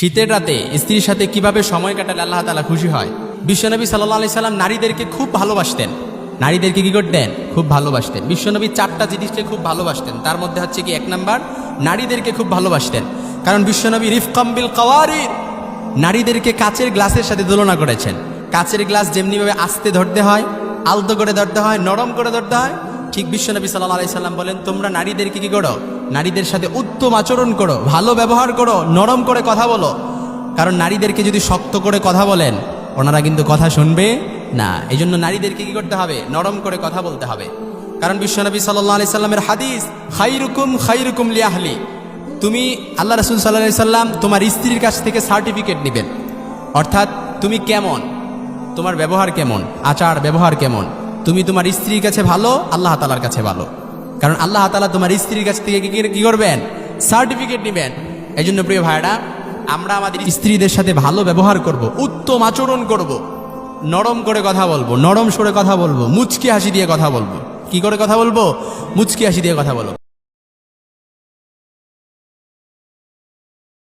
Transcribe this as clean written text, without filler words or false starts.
শীতের রাতে স্ত্রীর সাথে কিভাবে সময় কাটালে আল্লাহ তাআলা খুশি হয়। বিশ্বনবী সাল্লাল্লাহু আলাইহি সাল্লাম নারীদেরকে খুব ভালোবাসতেন। নারীদেরকে কি করতেন? খুব ভালোবাসতেন। বিশ্বনবী 4টা জিনিসকে খুব ভালোবাসতেন। তার মধ্যে হচ্ছে কি 1 নাম্বার, নারীদেরকে খুব ভালোবাসতেন। কারণ বিশ্বনবী রিফকাম বিল কাওয়ারির, নারীদেরকে কাচের গ্লাসের সাথে তুলনা করেছেন। কাচের গ্লাস যেমনিভাবে আস্তে ধরতে হয়, আলতো করে ধরতে হয়, নরম করে ধরতে হয়, ঠিক বিশ্বনবী সাল্লাল্লাহু আলাইহি সাল্লাম বলেন তোমরা নারীদেরকে কি করো? নারীদের সাথে উত্তম আচরণ করো, ভালো ব্যবহার করো, নরম করে কথা বলো। কারণ নারীদেরকে যদি শক্ত করে কথা বলেন ওনারা কিন্তু কথা শুনবে না। এই জন্য নারীদেরকে কি করতে হবে? নরম করে কথা বলতে হবে। কারণ বিশ্বনবী সাল্লাল্লাহু আলাইহি সাল্লামের হাদিস, খাইরুকুম খাইরুকুম লিআহলি, তুমি আল্লাহ রাসূল সাল্লাল্লাহু আলাইহি সাল্লাম তোমার স্ত্রীর কাছ থেকে সার্টিফিকেট নেবেন। অর্থাৎ তুমি কেমন, তোমার ব্যবহার কেমন, আচার ব্যবহার কেমন, তুমি তোমার স্ত্রীর কাছে ভালো, আল্লাহ তাআলার কাছে ভালো। কারণ আল্লাহ তাআলা তোমার স্ত্রীর কাছ থেকে কি করবেন? সার্টিফিকেট নেবেন। এই জন্য প্রিয় ভাইরা, আমরা আমাদের স্ত্রীদের সাথে ভালো ব্যবহার করব, উত্তম আচরণ করব, নরম করে কথা বলবো, নরম সুরে কথা বলবো, মুচকি হাসি দিয়ে কথা বলবো। কি করে কথা বলবো? মুচকি হাসি দিয়ে কথা বলবো।